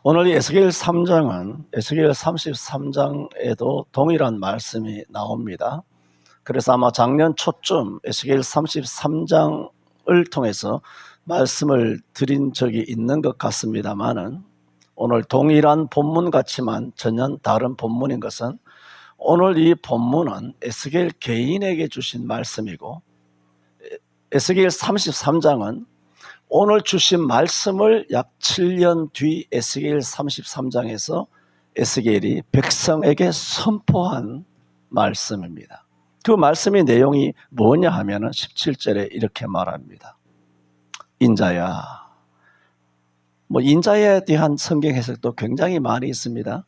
오늘 이 에스겔 3장은 에스겔 33장에도 동일한 말씀이 나옵니다. 그래서 아마 작년 초쯤 에스겔 33장을 통해서 말씀을 드린 적이 있는 것 같습니다만은, 오늘 동일한 본문 같지만 전혀 다른 본문인 것은, 오늘 이 본문은 에스겔 개인에게 주신 말씀이고, 에스겔 33장은 오늘 주신 말씀을 약 7년 뒤 에스겔 33장에서 에스겔이 백성에게 선포한 말씀입니다. 그 말씀의 내용이 뭐냐 하면은 17절에 이렇게 말합니다. 인자야. 인자에 대한 성경 해석도 굉장히 많이 있습니다.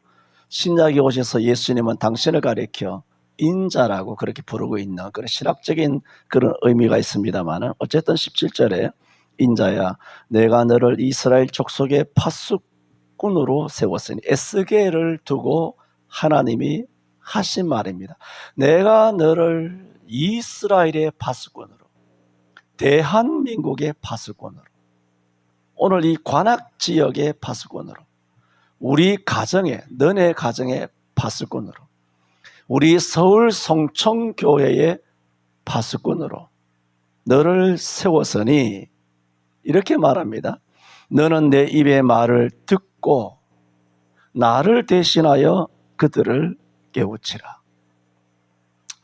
신약에 오셔서 예수님은 당신을 가리켜 인자라고 그렇게 부르고 있는 그런 신학적인 그런 의미가 있습니다만은, 어쨌든 17절에 인자야, 내가 너를 이스라엘 족속의 파수꾼으로 세웠으니, 에스겔을 두고 하나님이 하신 말입니다. 내가 너를 이스라엘의 파수꾼으로, 대한민국의 파수꾼으로, 오늘 이 관악지역의 파수꾼으로, 우리 가정의, 너네 가정의 파수꾼으로, 우리 서울 성청교회의 파수꾼으로 너를 세웠으니, 이렇게 말합니다. 너는 내 입의 말을 듣고 나를 대신하여 그들을 깨우치라.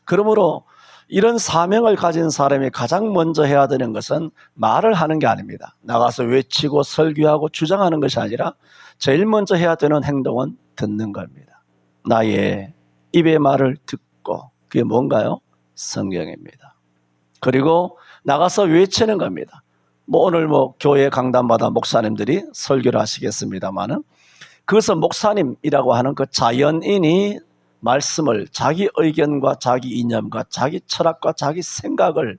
그러므로 이런 사명을 가진 사람이 가장 먼저 해야 되는 것은 말을 하는 게 아닙니다. 나가서 외치고 설교하고 주장하는 것이 아니라 제일 먼저 해야 되는 행동은 듣는 겁니다. 나의 입의 말을 듣고, 그게 뭔가요? 성경입니다. 그리고 나가서 외치는 겁니다. 오늘 교회 강단마다 목사님들이 설교를 하시겠습니다만은, 그것은 목사님이라고 하는 그 자연인이 말씀을 자기 의견과 자기 이념과 자기 철학과 자기 생각을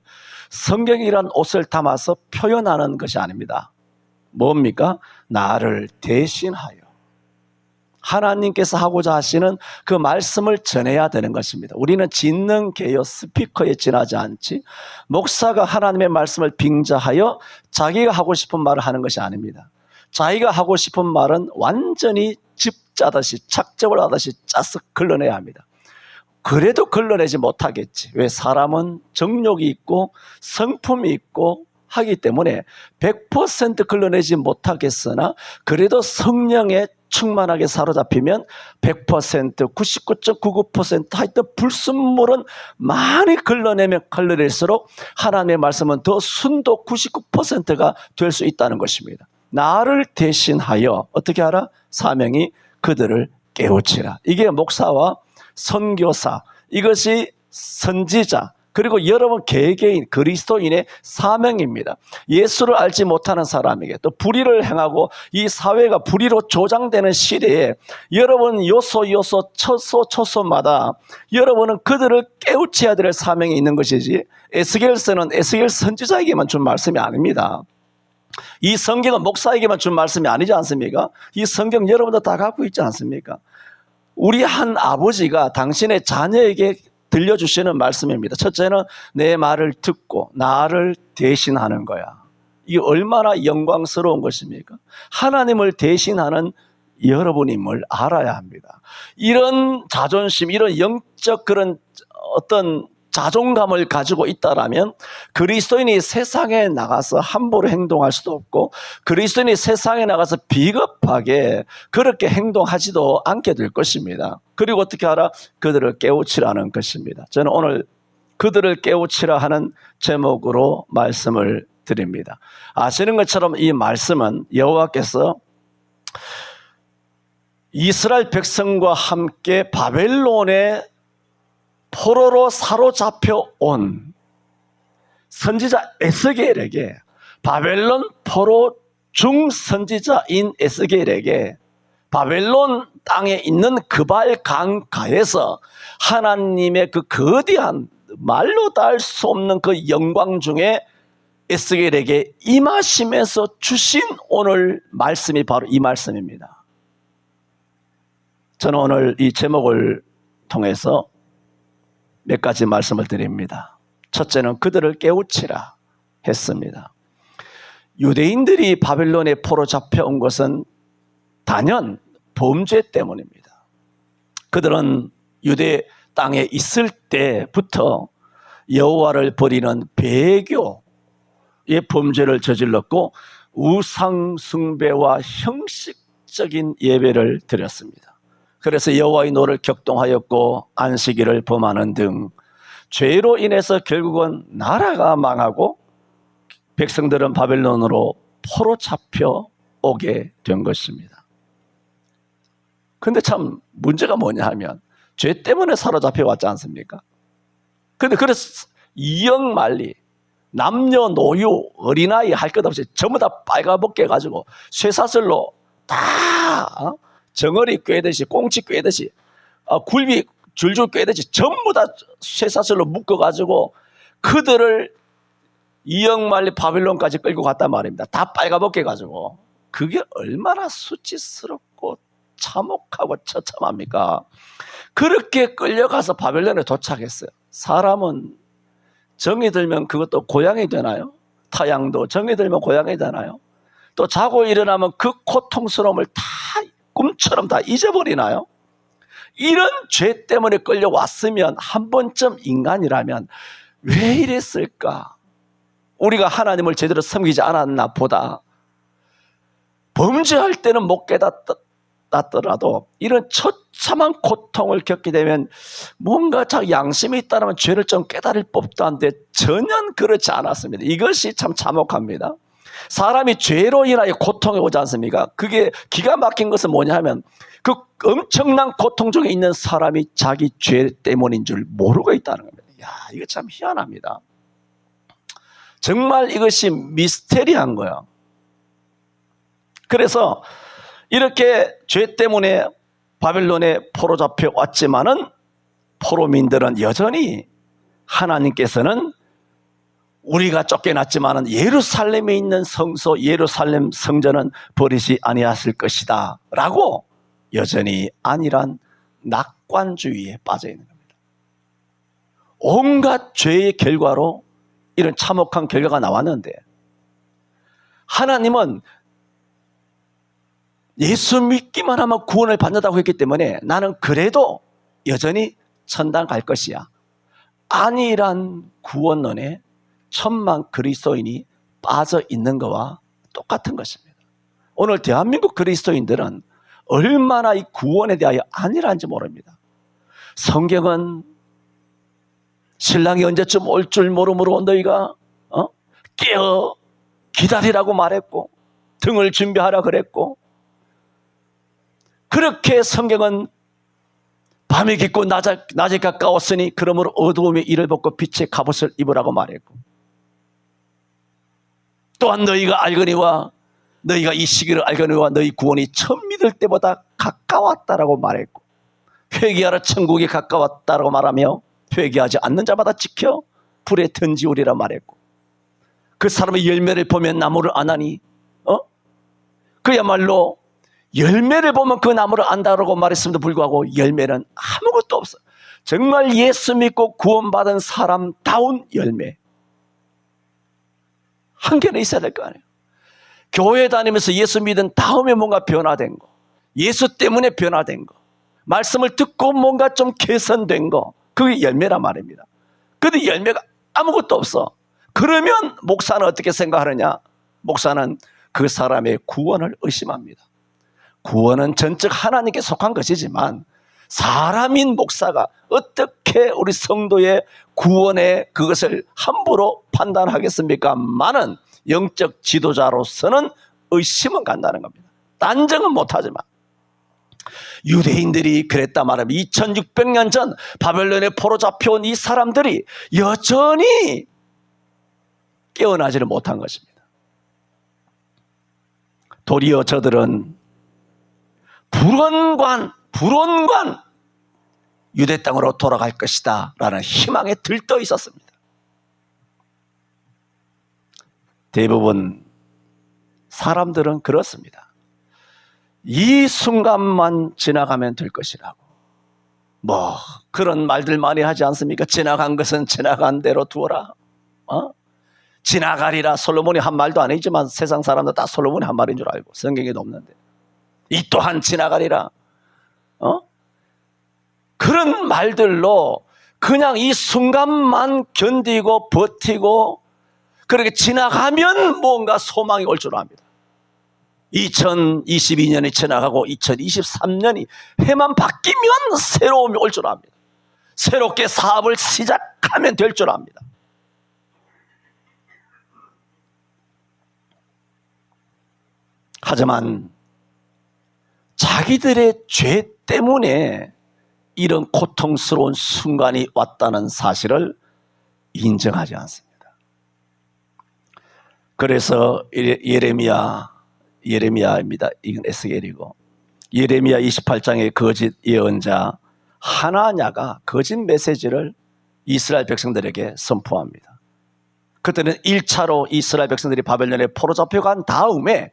성경이란 옷을 담아서 표현하는 것이 아닙니다. 뭡니까? 나를 대신하여 하나님께서 하고자 하시는 그 말씀을 전해야 되는 것입니다. 우리는 진능 개요 스피커에 지나지 않지, 목사가 하나님의 말씀을 빙자하여 자기가 하고 싶은 말을 하는 것이 아닙니다. 자기가 하고 싶은 말은 완전히 집 짜듯이, 착즙을 하듯이 짜서 걸러내야 합니다. 그래도 걸러내지 못하겠지. 왜? 사람은 정욕이 있고 성품이 있고 하기 때문에 100% 걸러내지 못하겠으나, 그래도 성령에 충만하게 사로잡히면 100%, 99.99% 하여튼 불순물은 많이 걸러내면 걸러낼수록 하나님의 말씀은 더 순도 99%가 될 수 있다는 것입니다. 나를 대신하여 어떻게 하라? 사명이 그들을 깨우치라. 이게 목사와 선교사, 이것이 선지자, 그리고 여러분 개개인 그리스도인의 사명입니다. 예수를 알지 못하는 사람에게, 또 불의를 행하고 이 사회가 불의로 조장되는 시대에 여러분 요소 처소마다 여러분은 그들을 깨우쳐야 될 사명이 있는 것이지, 에스겔서는 에스겔 선지자에게만 준 말씀이 아닙니다. 이 성경은 목사에게만 준 말씀이 아니지 않습니까? 이 성경 여러분도 다 갖고 있지 않습니까? 우리 한 아버지가 당신의 자녀에게 들려주시는 말씀입니다. 첫째는 내 말을 듣고 나를 대신하는 거야. 이게 얼마나 영광스러운 것입니까? 하나님을 대신하는 여러분임을 알아야 합니다. 이런 자존심, 이런 영적 그런 어떤 자존감을 가지고 있다라면 그리스도인이 세상에 나가서 함부로 행동할 수도 없고, 그리스도인이 세상에 나가서 비겁하게 그렇게 행동하지도 않게 될 것입니다. 그리고 어떻게 하라? 그들을 깨우치라는 것입니다. 저는 오늘 그들을 깨우치라 하는 제목으로 말씀을 드립니다. 아시는 것처럼 이 말씀은 여호와께서 이스라엘 백성과 함께 바벨론의 포로로 사로잡혀 온 선지자 에스겔에게, 바벨론 포로 중선지자인 에스겔에게 바벨론 땅에 있는 그발 강가에서 하나님의 그 거대한 말로 다 할 수 없는 그 영광 중에 에스겔에게 임하시면서 주신 오늘 말씀이 바로 이 말씀입니다. 저는 오늘 이 제목을 통해서 몇 가지 말씀을 드립니다. 첫째는 그들을 깨우치라 했습니다. 유대인들이 바벨론에 포로 잡혀온 것은 단연 범죄 때문입니다. 그들은 유대 땅에 있을 때부터 여호와를 버리는 배교의 범죄를 저질렀고 우상 숭배와 형식적인 예배를 드렸습니다. 그래서 여호와의 노를 격동하였고 안식일을 범하는 등 죄로 인해서 결국은 나라가 망하고 백성들은 바벨론으로 포로 잡혀 오게 된 것입니다. 근데 참 문제가 뭐냐 하면 죄 때문에 사로잡혀 왔지 않습니까? 근데 그래서 이영만리 남녀노유 어린아이 할 것 없이 전부 다 빨가벗게 해가지고 쇠사슬로 다 정어리 꿰듯이 꽁치 꿰듯이 굴비 줄줄 꿰듯이 전부 다 쇠사슬로 묶어가지고 그들을 이영만리 바빌론까지 끌고 갔단 말입니다. 다 빨가벗게 해가지고. 그게 얼마나 수치스럽고 참혹하고 처참합니까? 그렇게 끌려가서 바벨론에 도착했어요. 사람은 정이 들면 그것도 고향이 되나요? 타양도 정이 들면 고향이 되나요? 또 자고 일어나면 그 고통스러움을 다 꿈처럼 다 잊어버리나요? 이런 죄 때문에 끌려왔으면 한 번쯤 인간이라면 왜 이랬을까? 우리가 하나님을 제대로 섬기지 않았나 보다. 범죄할 때는 못 깨닫더라도 이런 처참한 고통을 겪게 되면 뭔가 자 양심이 있다면 죄를 좀 깨달을 법도 한데 전혀 그렇지 않았습니다. 이것이 참 참혹합니다. 사람이 죄로 인하여 고통이 오지 않습니까? 그게 기가 막힌 것은 뭐냐 하면 그 엄청난 고통 중에 있는 사람이 자기 죄 때문인 줄 모르고 있다는 겁니다. 야, 이거 참 희한합니다. 정말 이것이 미스테리한 거예요. 그래서 이렇게 죄 때문에 바벨론에 포로 잡혀 왔지만은 포로민들은 여전히 하나님께서는 우리가 쫓겨났지만은 예루살렘에 있는 성소 예루살렘 성전은 버리지 아니하실 것이다 라고 여전히 안일한 낙관주의에 빠져 있는 겁니다. 온갖 죄의 결과로 이런 참혹한 결과가 나왔는데 하나님은 예수 믿기만 하면 구원을 받는다고 했기 때문에 나는 그래도 여전히 천당 갈 것이야. 안일한 구원론에 천만 그리스도인이 빠져 있는 것과 똑같은 것입니다. 오늘 대한민국 그리스도인들은 얼마나 이 구원에 대하여 안일한지 모릅니다. 성경은 신랑이 언제쯤 올 줄 모르므로 너희가 깨어 기다리라고 말했고 등을 준비하라 그랬고 그렇게 성경은 밤이 깊고 낮이 가까웠으니 그러므로 어두움에 이를 벗고 빛의 갑옷을 입으라고 말했고 또한 너희가 알거니와 너희가 이 시기를 알거니와 너희 구원이 처음 믿을 때보다 가까웠다라고 말했고 회개하라 천국이 가까웠다라고 말하며 회개하지 않는 자마다 지켜 불에 던지우리라 말했고 그 사람의 열매를 보면 나무를 아나니 그야말로 열매를 보면 그 나무를 안다라고 말했음에도 불구하고 열매는 아무것도 없어. 정말 예수 믿고 구원받은 사람다운 열매 한 개는 있어야 될 거 아니에요. 교회 다니면서 예수 믿은 다음에 뭔가 변화된 거, 예수 때문에 변화된 거, 말씀을 듣고 뭔가 좀 개선된 거, 그게 열매란 말입니다. 그런데 열매가 아무것도 없어. 그러면 목사는 어떻게 생각하느냐? 목사는 그 사람의 구원을 의심합니다. 구원은 전적 하나님께 속한 것이지만 사람인 목사가 어떻게 우리 성도의 구원의 그것을 함부로 판단하겠습니까? 많은 영적 지도자로서는 의심은 간다는 겁니다. 단정은 못하지만 유대인들이 그랬다 말하면 2600년 전 바벨론에 포로 잡혀온 이 사람들이 여전히 깨어나지를 못한 것입니다. 도리어 저들은 불원관 유대 땅으로 돌아갈 것이다 라는 희망에 들떠 있었습니다. 대부분 사람들은 그렇습니다. 이 순간만 지나가면 될 것이라고 그런 말들 많이 하지 않습니까? 지나간 것은 지나간 대로 두어라. 지나가리라 솔로몬이 한 말도 아니지만 세상 사람들 다 솔로몬이 한 말인 줄 알고 성경에도 없는데 이 또한 지나가리라. 그런 말들로 그냥 이 순간만 견디고 버티고 그렇게 지나가면 뭔가 소망이 올 줄 압니다. 2022년이 지나가고 2023년이 해만 바뀌면 새로움이 올 줄 압니다. 새롭게 사업을 시작하면 될 줄 압니다. 하지만 자기들의 죄 때문에 이런 고통스러운 순간이 왔다는 사실을 인정하지 않습니다. 그래서 예레미야입니다. 이건 에스겔이고, 예레미야 28장의 거짓 예언자 하나냐가 거짓 메시지를 이스라엘 백성들에게 선포합니다. 그때는 1차로 이스라엘 백성들이 바벨론에 포로 잡혀간 다음에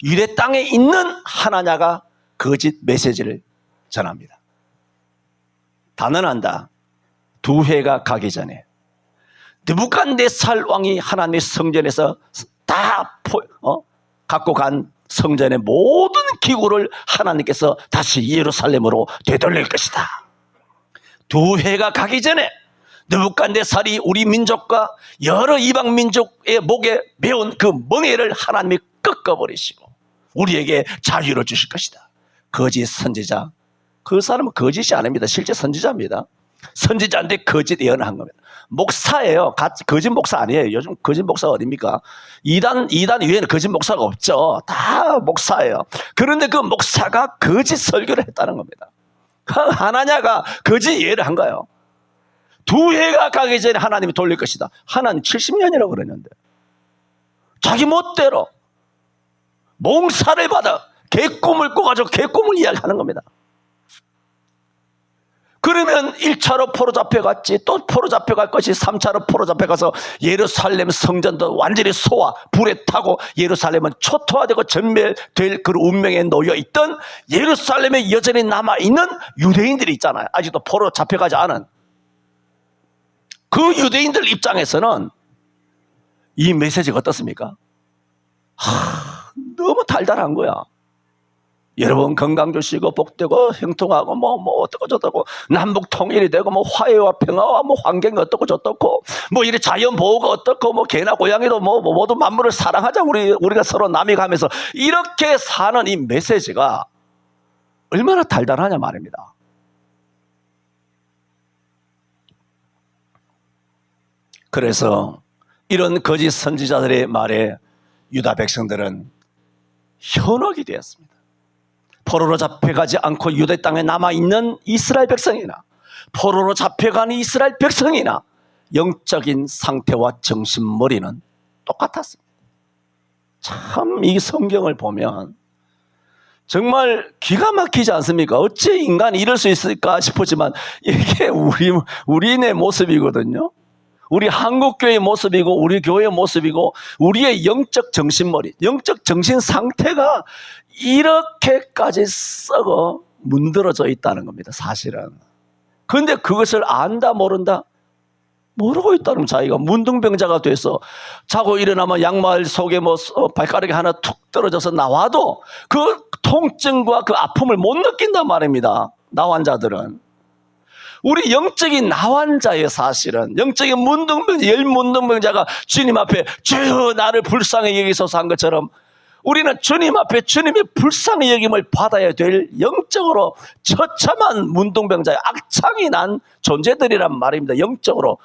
유대 땅에 있는 하나냐가 거짓 메시지를 전합니다. 단언한다. 두 해가 가기 전에 느부갓네살 왕이 하나님의 성전에서 다 갖고 간 성전의 모든 기구를 하나님께서 다시 예루살렘으로 되돌릴 것이다. 두 해가 가기 전에 느부갓네살이 우리 민족과 여러 이방 민족의 목에 매운 그 멍에를 하나님이 꺾어버리시고 우리에게 자유를 주실 것이다. 거짓 선지자, 그 사람은 거짓이 아닙니다. 실제 선지자입니다. 선지자인데 거짓 예언한 겁니다. 목사예요. 거짓 목사 아니에요. 요즘 거짓 목사가 어딥니까? 이단 위에는 거짓 목사가 없죠. 다 목사예요. 그런데 그 목사가 거짓 설교를 했다는 겁니다. 하나냐가 거짓 예언을 한 거예요. 두 해가 가기 전에 하나님이 돌릴 것이다. 하나님 70년이라고 그러는데 자기 멋대로 몽사를 받아 개꿈을 꿔가지고 개꿈을 이야기하는 겁니다. 그러면 1차로 포로 잡혀갔지, 또 포로 잡혀갈 것이 3차로 포로 잡혀가서 예루살렘 성전도 완전히 소화, 불에 타고 예루살렘은 초토화되고 전멸될 그 운명에 놓여있던 예루살렘에 여전히 남아있는 유대인들이 있잖아요. 아직도 포로 잡혀가지 않은 그 유대인들 입장에서는 이 메시지가 어떻습니까? 너무 달달한 거야. 여러분 건강 주시고 복되고 형통하고 뭐 어떻고 저떻고 남북 통일이 되고 뭐 화해와 평화와 뭐 환경이 어떻고 저떻고 뭐 이래 자연 보호가 어떻고 뭐 개나 고양이도 뭐 모두 만물을 사랑하자 우리가 서로 남이 가면서 이렇게 사는 이 메시지가 얼마나 달달하냐 말입니다. 그래서 이런 거짓 선지자들의 말에 유다 백성들은 현혹이 되었습니다. 포로로 잡혀가지 않고 유대 땅에 남아있는 이스라엘 백성이나 포로로 잡혀간 이스라엘 백성이나 영적인 상태와 정신머리는 똑같았습니다. 참 이 성경을 보면 정말 기가 막히지 않습니까? 어찌 인간이 이럴 수 있을까 싶었지만 이게 우리네 모습이거든요. 우리 한국교회의 모습이고 우리 교회의 모습이고 우리의 영적 정신머리, 영적 정신 상태가 이렇게까지 썩어 문드러져 있다는 겁니다. 사실은. 그런데 그것을 안다 모른다? 모르고 있다는 자기가 문둥병자가 돼서 자고 일어나면 양말 속에 발가락이 하나 툭 떨어져서 나와도 그 통증과 그 아픔을 못 느낀단 말입니다. 나환자들은. 우리 영적인 나환자의 사실은 영적인 문둥병자, 열문둥병자가 주님 앞에 주여 나를 불쌍히 여기소서 한 것처럼 우리는 주님 앞에 주님의 불쌍히 여김을 받아야 될 영적으로 처참한 문둥병자의 악창이 난 존재들이란 말입니다. 영적으로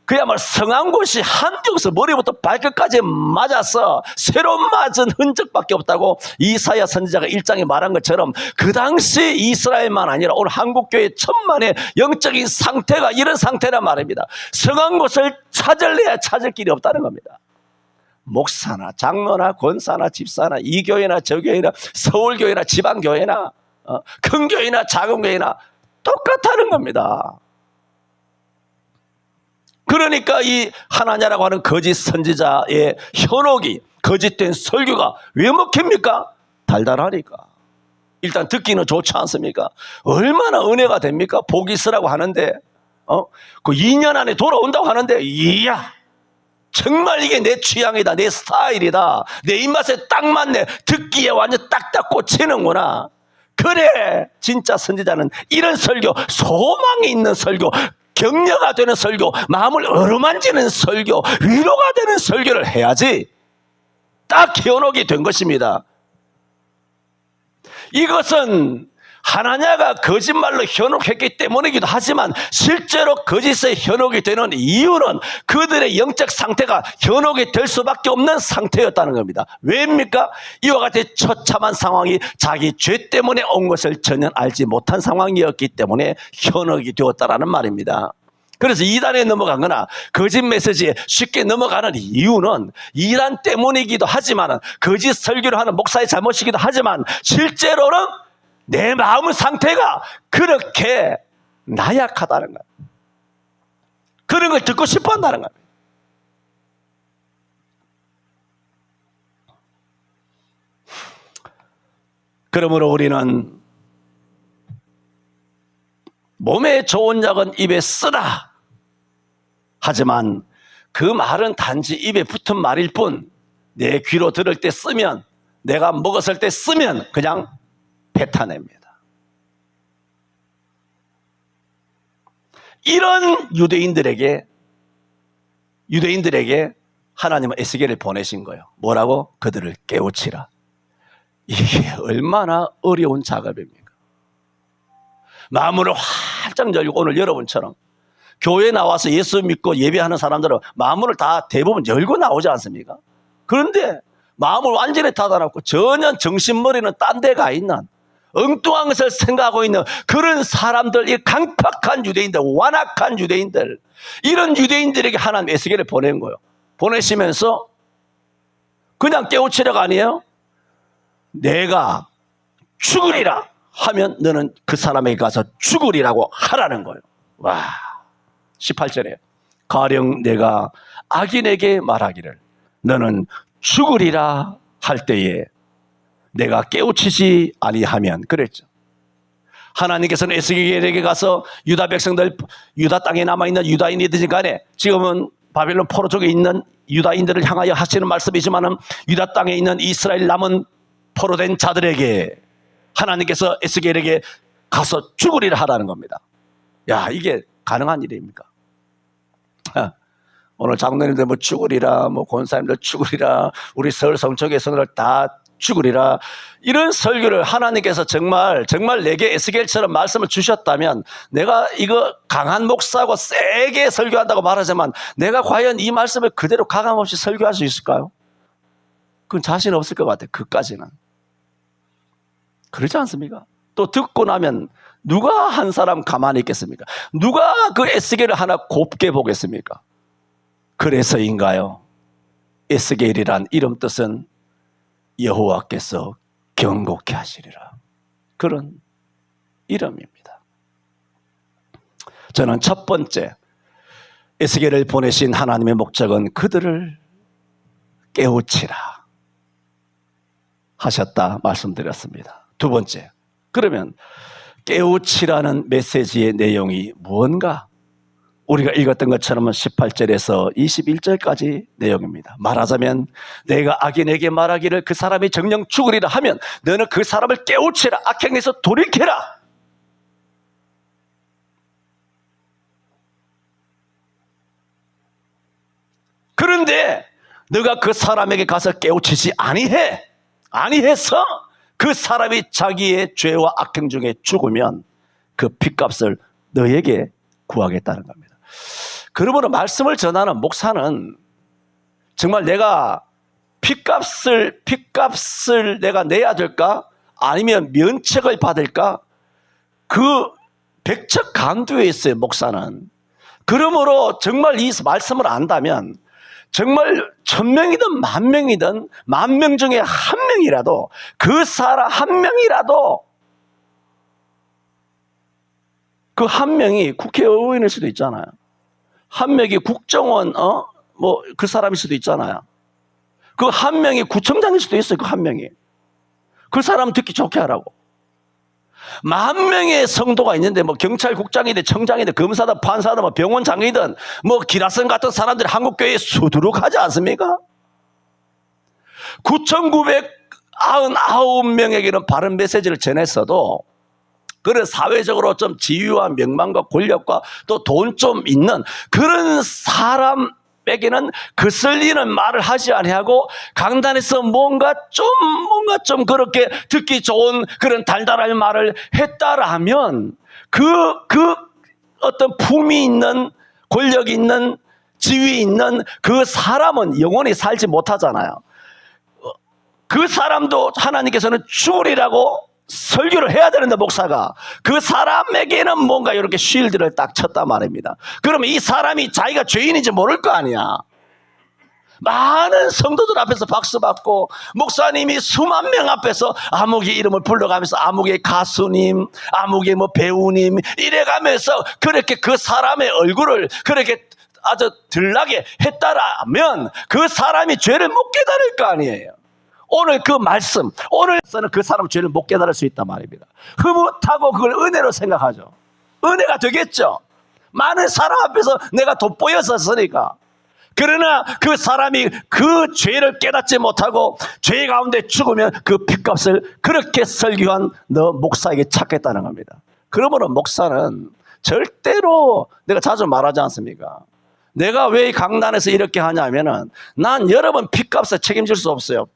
그야말로 성한 곳이 한쪽에서 머리부터 발끝까지 맞아서 새로 맞은 흔적밖에 없다고 이사야 선지자가 1장에 말한 것처럼 그 당시 이스라엘만 아니라 오늘 한국교회 천만의 영적인 상태가 이런 상태란 말입니다. 성한 곳을 찾을래야 찾을 길이 없다는 겁니다. 목사나 장로나 권사나 집사나 이 교회나 저 교회나 서울교회나 지방교회나 큰 교회나 작은 교회나 똑같다는 겁니다. 그러니까 이 하나냐라고 하는 거짓 선지자의 현혹이 거짓된 설교가 왜 먹힙니까? 달달하니까. 일단 듣기는 좋지 않습니까? 얼마나 은혜가 됩니까? 복이 있으라고 하는데 그 2년 안에 돌아온다고 하는데 이야 정말 이게 내 취향이다, 내 스타일이다, 내 입맛에 딱 맞네, 듣기에 완전 딱딱 꽂히는구나. 그래, 진짜 선지자는 이런 설교, 소망이 있는 설교, 격려가 되는 설교, 마음을 어루만지는 설교, 위로가 되는 설교를 해야지 딱 현혹이 된 것입니다. 이것은 하나냐가 거짓말로 현혹했기 때문이기도 하지만 실제로 거짓에 현혹이 되는 이유는 그들의 영적 상태가 현혹이 될 수밖에 없는 상태였다는 겁니다. 왜입니까? 이와 같이 처참한 상황이 자기 죄 때문에 온 것을 전혀 알지 못한 상황이었기 때문에 현혹이 되었다라는 말입니다. 그래서 이단에 넘어가거나 거짓 메시지에 쉽게 넘어가는 이유는 이단 때문이기도 하지만 거짓 설교를 하는 목사의 잘못이기도 하지만 실제로는 내 마음 상태가 그렇게 나약하다는 거예요. 그런 걸 듣고 싶어 한다는 거예요. 그러므로 우리는 몸에 좋은 약은 입에 쓰라. 하지만 그 말은 단지 입에 붙은 말일 뿐 내 귀로 들을 때 쓰면, 내가 먹었을 때 쓰면 그냥 뱉어냅니다. 이런 유대인들에게 하나님은 에스겔을 보내신 거예요. 뭐라고? 그들을 깨우치라. 이게 얼마나 어려운 작업입니까? 마음을 활짝 열고, 오늘 여러분처럼 교회에 나와서 예수 믿고 예배하는 사람들은 마음을 다 대부분 열고 나오지 않습니까? 그런데 마음을 완전히 닫아놓고 전혀 정신머리는 딴 데 가 있는 엉뚱한 것을 생각하고 있는 그런 사람들, 이 강팍한 유대인들, 완악한 유대인들, 이런 유대인들에게 하나님 에스겔을 보낸 거예요. 보내시면서 그냥 깨우치려가 아니에요. 내가 죽으리라 하면 너는 그 사람에게 가서 죽으리라고 하라는 거예요. 와, 18절에 가령 내가 악인에게 말하기를 너는 죽으리라 할 때에 내가 깨우치지 아니하면, 그랬죠. 하나님께서는 에스겔에게 가서 유다 백성들, 유다 땅에 남아있는 유다인이든 간에, 지금은 바벨론 포로 쪽에 있는 유다인들을 향하여 하시는 말씀이지만은 유다 땅에 있는 이스라엘 남은 포로된 자들에게 하나님께서 에스겔에게 가서 죽으리라 하라는 겁니다. 야, 이게 가능한 일입니까? 오늘 장로님들 뭐 죽으리라, 뭐 권사님들 죽으리라, 우리 서울 성촌교회 성도들 다 죽으리라, 이런 설교를 하나님께서 정말 내게 에스겔처럼 말씀을 주셨다면, 내가 이거 강한 목사고 세게 설교한다고 말하지만 내가 과연 이 말씀을 그대로 가감없이 설교할 수 있을까요? 그건 자신 없을 것 같아요. 그까지는. 그렇지 않습니까? 또 듣고 나면 누가 한 사람 가만히 있겠습니까? 누가 그 에스겔을 하나 곱게 보겠습니까? 그래서인가요? 에스겔이란 이름 뜻은 여호와께서 경고케 하시리라, 그런 이름입니다. 저는 첫 번째 에스겔을 보내신 하나님의 목적은 그들을 깨우치라 하셨다 말씀드렸습니다. 두 번째, 그러면 깨우치라는 메시지의 내용이 무언가? 우리가 읽었던 것처럼 18절에서 21절까지 내용입니다. 말하자면 내가 악인에게 말하기를 그 사람이 정녕 죽으리라 하면 너는 그 사람을 깨우치라, 악행에서 돌이켜라. 그런데 너가 그 사람에게 가서 깨우치지 아니해서 그 사람이 자기의 죄와 악행 중에 죽으면 그 핏값을 너에게 구하겠다는 겁니다. 그러므로 말씀을 전하는 목사는 정말 내가 핏값을 내가 내야 될까? 아니면 면책을 받을까? 그 백척간두에 있어요, 목사는. 그러므로 정말 이 말씀을 안다면 정말 1000명이든 10,000명이든 10,000명 중에 한 명이라도, 그 사람 한 명이라도, 그 한 명이 국회의원일 수도 있잖아요. 한 명이 국정원 뭐 그 사람일 수도 있잖아요. 그 한 명이 구청장일 수도 있어요. 그 한 명이 그 사람 듣기 좋게 하라고. 10,000명의 성도가 있는데 뭐 경찰국장이든 청장이든 검사든 판사든 뭐 병원장이든 뭐 기라성 같은 사람들이 한국교회에 수두룩하지 않습니까? 9,999명에게는 바른 메시지를 전했어도 그런 사회적으로 좀 지위와 명망과 권력과 또 돈 좀 있는 그런 사람에게는 거슬리는 말을 하지 아니하고 강단에서 뭔가 좀 그렇게 듣기 좋은 그런 달달한 말을 했다라면 그 어떤 품이 있는 권력이 있는 지위 있는 그 사람은 영원히 살지 못하잖아요. 그 사람도 하나님께서는 죽으리라고 설교를 해야 되는데 목사가 그 사람에게는 뭔가 이렇게 쉴드를 딱 쳤단 말입니다. 그러면 이 사람이 자기가 죄인인지 모를 거 아니야. 많은 성도들 앞에서 박수 받고 목사님이 수만 명 앞에서 아무개 이름을 불러가면서 아무개 가수님, 아무개 뭐 배우님 이래가면서 그렇게 그 사람의 얼굴을 그렇게 아주 들나게 했다라면 그 사람이 죄를 못 깨달을 거 아니에요. 오늘 그 말씀, 오늘서는 그 사람 죄를 못 깨달을 수 있단 말입니다. 흐뭇하고 그걸 은혜로 생각하죠. 은혜가 되겠죠. 많은 사람 앞에서 내가 돋보였었으니까. 그러나 그 사람이 그 죄를 깨닫지 못하고 죄 가운데 죽으면 그 핏값을 그렇게 설교한 너 목사에게 찾겠다는 겁니다. 그러므로 목사는 절대로 내가 자주 말하지 않습니까? 내가 왜 강단에서 이렇게 하냐면은 난 여러분 핏값에 책임질 수 없어요.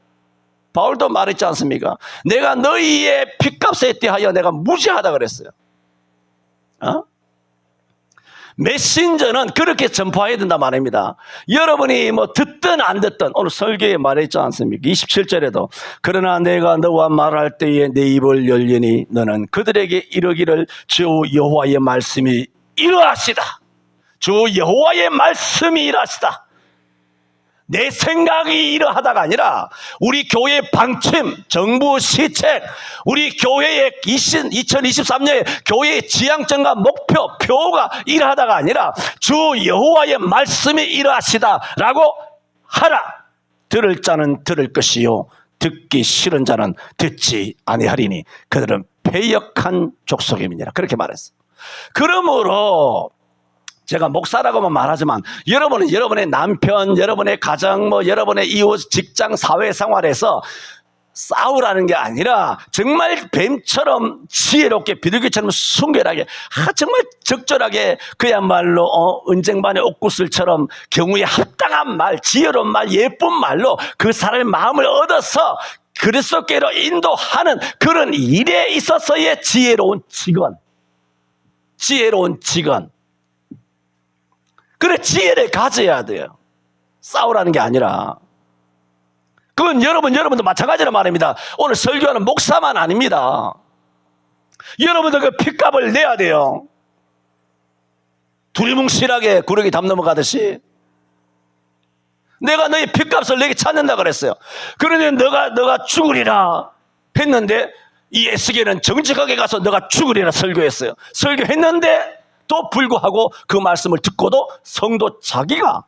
바울도 말했지 않습니까? 내가 너희의 핏값에 대하여 내가 무지하다 그랬어요. 메신저는 그렇게 전파해야 된단 말입니다. 여러분이 뭐 듣든 안 듣든 오늘 설교에 말했지 않습니까? 27절에도 그러나 내가 너와 말할 때에 내 입을 열리니 너는 그들에게 이르기를 주 여호와의 말씀이 이러하시다. 주 여호와의 말씀이 이러하시다. 내 생각이 이러하다가 아니라 우리 교회 방침, 정부 시책, 우리 교회의 2023년의 교회의 지향점과 목표, 표가 이러하다가 아니라 주 여호와의 말씀이 이러하시다라고 하라. 들을 자는 들을 것이요 듣기 싫은 자는 듣지 아니하리니 그들은 패역한 족속임이니라. 그렇게 말했어요. 그러므로 제가 목사라고만 말하지만 여러분은 여러분의 남편, 여러분의 가정, 뭐 여러분의 이웃, 직장, 사회생활에서 싸우라는 게 아니라 정말 뱀처럼 지혜롭게 비둘기처럼 순결하게 정말 적절하게 그야말로 은쟁반의 옥구슬처럼 경우에 합당한 말, 지혜로운 말, 예쁜 말로 그 사람의 마음을 얻어서 그리스도께로 인도하는 그런 일에 있어서의 지혜로운 직원. 그래 지혜를 가져야 돼요. 싸우라는 게 아니라. 그건 여러분도 마찬가지란 말입니다. 오늘 설교하는 목사만 아닙니다. 여러분들 그 핏값을 내야 돼요. 두리뭉실하게 구르기 담 넘어가듯이. 내가 너희 핏값을 내게 찾는다 그랬어요. 그러니 너가 죽으리라 했는데 이 에스겔은 정직하게 가서 너가 죽으리라 설교했어요. 설교했는데 또 불구하고 그 말씀을 듣고도 성도 자기가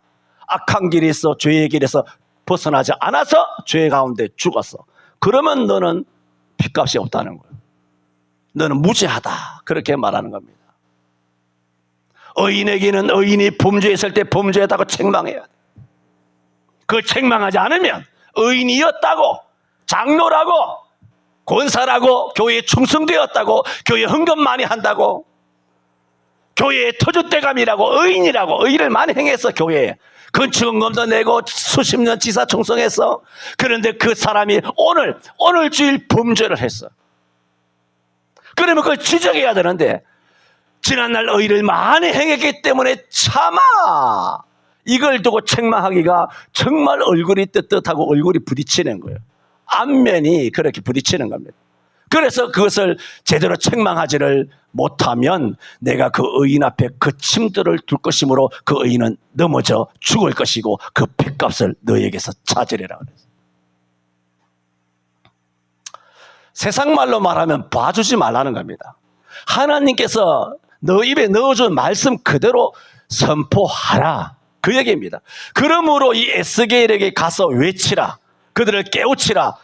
악한 길에서 죄의 길에서 벗어나지 않아서 죄 가운데 죽었어. 그러면 너는 핏값이 없다는 거예요. 너는 무죄하다. 그렇게 말하는 겁니다. 의인에게는 의인이 범죄했을 때 범죄했다고 책망해야 돼. 그걸 책망하지 않으면 의인이었다고, 장로라고, 권사라고, 교회에 충성되었다고, 교회에 헌금 많이 한다고, 교회에 터줏대감이라고, 의인이라고, 의의를 많이 행해서 교회에 건축원금도 내고 수십 년 지사 총성했어. 그런데 그 사람이 오늘 주일 범죄를 했어. 그러면 그걸 지적해야 되는데 지난날 의의를 많이 행했기 때문에 차마 이걸 두고 책망하기가 정말 얼굴이 뜨뜻하고 얼굴이 부딪히는 거예요. 안면이 그렇게 부딪히는 겁니다. 그래서 그것을 제대로 책망하지를 못하면 내가 그 의인 앞에 그 침들을 둘 것이므로 그 의인은 넘어져 죽을 것이고 그 핏값을 너에게서 찾으리라 그랬어요. 세상 말로 말하면 봐주지 말라는 겁니다. 하나님께서 너 입에 넣어준 말씀 그대로 선포하라. 그 얘기입니다. 그러므로 이 에스겔에게 가서 외치라. 그들을 깨우치라.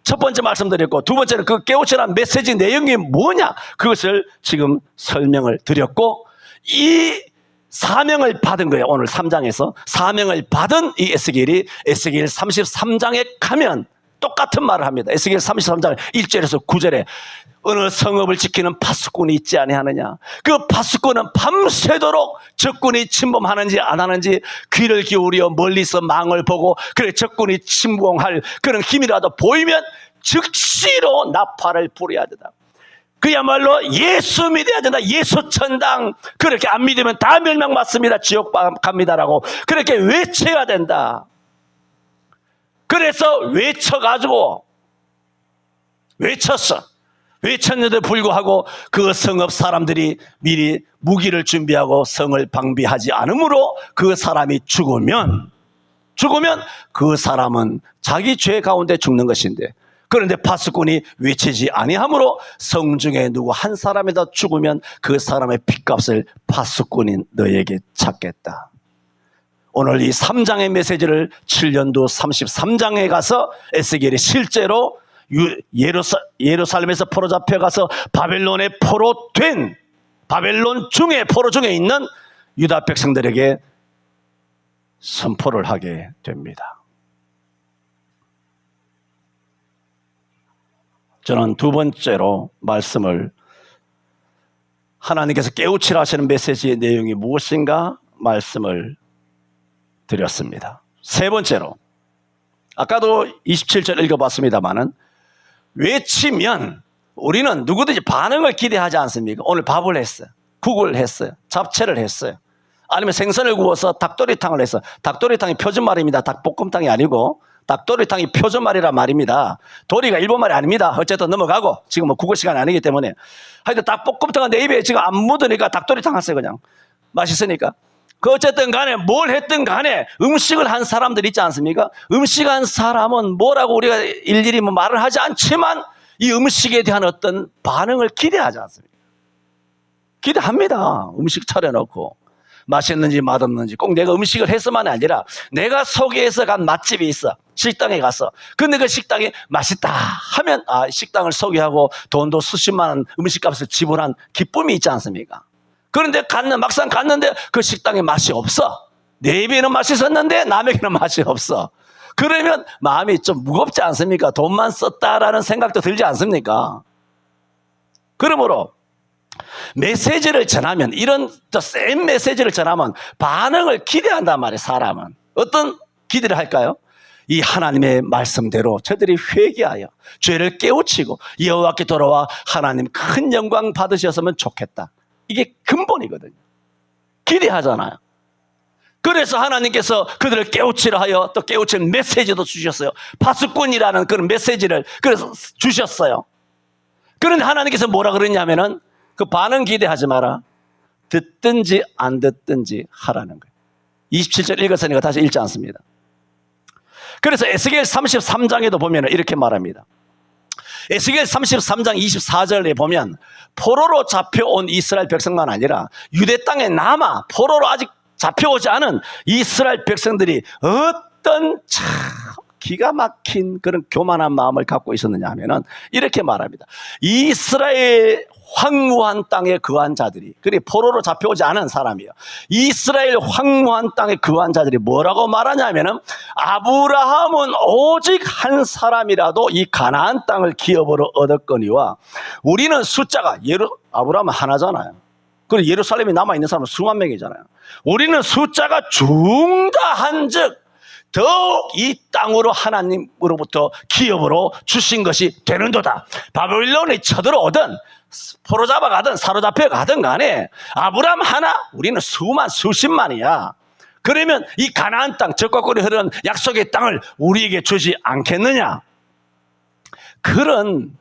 첫 번째 말씀드렸고, 두 번째는 그 깨우치라는 메시지 내용이 뭐냐, 그것을 지금 설명을 드렸고, 이 사명을 받은 거예요. 오늘 3장에서 사명을 받은 이 에스겔이 에스겔 33장에 가면 똑같은 말을 합니다. 에스겔 33장 1절에서 9절에 어느 성읍을 지키는 파수꾼이 있지 아니하느냐, 그 파수꾼은 밤새도록 적군이 침범하는지 안 하는지 귀를 기울여 멀리서 망을 보고, 그래 적군이 침공할 그런 힘이라도 보이면 즉시로 나팔을 불어야 된다. 그야말로 예수 믿어야 된다. 예수 천당. 그렇게 안 믿으면 다 멸망받습니다. 지옥 갑니다라고 그렇게 외쳐야 된다. 그래서 외쳤는데 불구하고 그 성읍 사람들이 미리 무기를 준비하고 성을 방비하지 않으므로 그 사람이 죽으면 그 사람은 자기 죄 가운데 죽는 것인데, 그런데 파수꾼이 외치지 아니하므로 성중에 누구 한 사람이라도 죽으면 그 사람의 핏값을 파수꾼인 너에게 찾겠다. 오늘 이 3장의 메시지를 7년 후 33장에 가서 에스겔이 실제로 예루살렘에서 포로 잡혀가서 바벨론 중에 있는 유다 백성들에게 선포를 하게 됩니다. 저는 두 번째로 말씀을, 하나님께서 깨우치라 하시는 메시지의 내용이 무엇인가 말씀을 드렸습니다. 세 번째로, 아까도 27절 읽어봤습니다마는, 외치면 우리는 누구든지 반응을 기대하지 않습니까? 오늘 밥을 했어요, 국을 했어요, 잡채를 했어요, 아니면 생선을 구워서 닭도리탕을 했어요. 닭도리탕이 표준말입니다. 닭볶음탕이 아니고 닭도리탕이 표준말이란 말입니다. 도리가 일본말이 아닙니다. 어쨌든 넘어가고, 지금 뭐 국어 시간이 아니기 때문에. 하여튼 닭볶음탕은 내 입에 지금 안 묻으니까 닭도리탕 했어요. 그냥 맛있으니까. 그 어쨌든 간에 뭘 했든 간에 음식을 한 사람들 있지 않습니까? 음식한 사람은 뭐라고 우리가 일일이 뭐 말을 하지 않지만 이 음식에 대한 어떤 반응을 기대하지 않습니까? 기대합니다. 음식 차려놓고 맛있는지 맛없는지 꼭 내가 음식을 해서만이 아니라 내가 소개해서 간 맛집이 있어, 식당에 가서. 근데 그 식당이 맛있다 하면 식당을 소개하고 돈도 수십만 원 음식값을 지불한 기쁨이 있지 않습니까? 그런데 막상 갔는데 그 식당에 맛이 없어. 내 입에는 맛있었는데 남에게는 맛이 없어. 그러면 마음이 좀 무겁지 않습니까? 돈만 썼다라는 생각도 들지 않습니까? 그러므로 메시지를 전하면, 이런 센 메시지를 전하면 반응을 기대한단 말이에요. 사람은 어떤 기대를 할까요? 이 하나님의 말씀대로 저들이 회개하여 죄를 깨우치고 여호와께 돌아와 하나님 큰 영광 받으셨으면 좋겠다. 이게 근본이거든요. 기대하잖아요. 그래서 하나님께서 그들을 깨우치려 하여 또 깨우치는 메시지도 주셨어요. 파수꾼이라는 그런 메시지를 그래서 주셨어요. 그런데 하나님께서 뭐라 그러냐면은, 그 반응 기대하지 마라. 듣든지 안 듣든지 하라는 거예요. 27절 읽었으니까 다시 읽지 않습니다. 그래서 에스겔 33장에도 보면 이렇게 말합니다. 에스겔 33장 24절에 보면 포로로 잡혀온 이스라엘 백성만 아니라 유대 땅에 남아 포로로 아직 잡혀오지 않은 이스라엘 백성들이 어떤 참 기가 막힌 그런 교만한 마음을 갖고 있었느냐 하면은 이렇게 말합니다. 이스라엘 황무한 땅에 거한 자들이, 그리고 포로로 잡혀오지 않은 사람이에요. 이스라엘 황무한 땅에 거한 자들이 뭐라고 말하냐면은, 아브라함은 오직 한 사람이라도 이 가나안 땅을 기업으로 얻었거니와 우리는 숫자가 아브라함은 하나잖아요. 그리고 예루살렘에 남아있는 사람은 수만 명이잖아요. 우리는 숫자가 중다한즉 더욱 이 땅으로 하나님으로부터 기업으로 주신 것이 되는도다. 바벨론에 쳐들어오든 포로 잡아가든 사로잡혀 가든 간에 아브라함 하나, 우리는 수십만이야. 그러면 이 가나안 땅, 적과 꿀이 흐르는 약속의 땅을 우리에게 주지 않겠느냐. 그런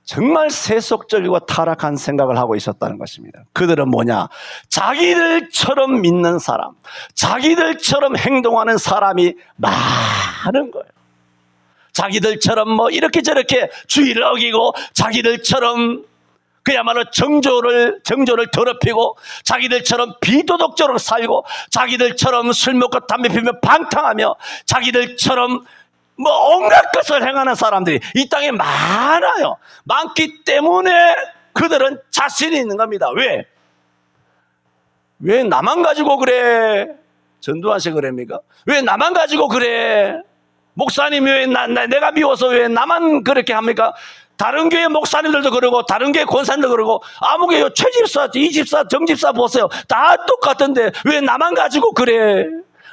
정말 세속적이고 타락한 생각을 하고 있었다는 것입니다. 그들은 뭐냐? 자기들처럼 믿는 사람, 자기들처럼 행동하는 사람이 많은 거예요. 자기들처럼 뭐 이렇게 저렇게 주의를 어기고, 자기들처럼 그야말로 정조를 더럽히고, 자기들처럼 비도덕적으로 살고, 자기들처럼 술 먹고 담배 피우며 방탕하며, 자기들처럼 뭐 온갖 것을 행하는 사람들이 이 땅에 많아요. 많기 때문에 그들은 자신이 있는 겁니다. 왜? 왜 나만 가지고 그래? 전두환 씨 그럽니까? 왜 나만 가지고 그래? 목사님이 왜 내가 미워서 왜 나만 그렇게 합니까? 다른 교회 목사님들도 그러고 다른 교회 권사님도 그러고 아무 교회 최집사, 이집사, 정집사 보세요. 다 똑같은데 왜 나만 가지고 그래?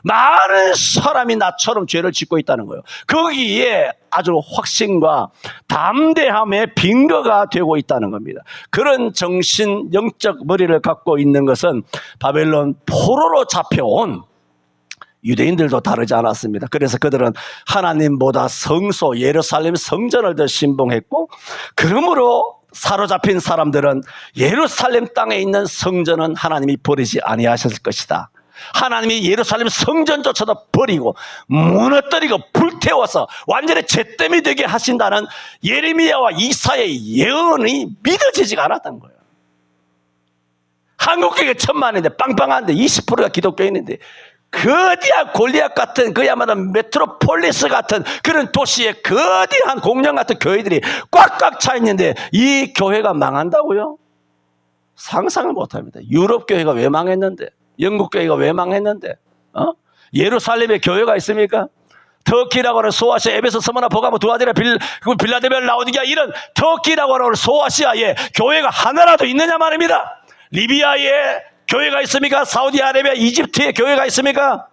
많은 사람이 나처럼 죄를 짓고 있다는 거예요. 거기에 아주 확신과 담대함의 빙거가 되고 있다는 겁니다. 그런 정신, 영적 머리를 갖고 있는 것은 바벨론 포로로 잡혀온 유대인들도 다르지 않았습니다. 그래서 그들은 하나님보다 성소 예루살렘 성전을 더 신봉했고, 그러므로 사로잡힌 사람들은 예루살렘 땅에 있는 성전은 하나님이 버리지 아니하셨을 것이다. 하나님이 예루살렘 성전조차도 버리고 무너뜨리고 불태워서 완전히 잿더미 되게 하신다는 예레미야와 이사야의 예언이 믿어지지가 않았던 거예요. 한국교회가 1000만인데 빵빵한데 20%가 기독교인인데 거대한 골리앗 같은 그야말로 메트로폴리스 같은 그런 도시에 거대한 공룡 같은 교회들이 꽉꽉 차 있는데 이 교회가 망한다고요? 상상을 못합니다. 유럽 교회가 왜 망했는데, 영국 교회가 왜 망했는데, 예루살렘에 교회가 있습니까? 터키라고 하는 소아시아, 에베소, 스무나, 보가모, 두아디라, 빌라델비아, 라오디게아 이런 터키라고 하는 소아시아에 교회가 하나라도 있느냐 말입니다. 리비아에 교회가 있습니까? 사우디아라비아, 이집트에 교회가 있습니까?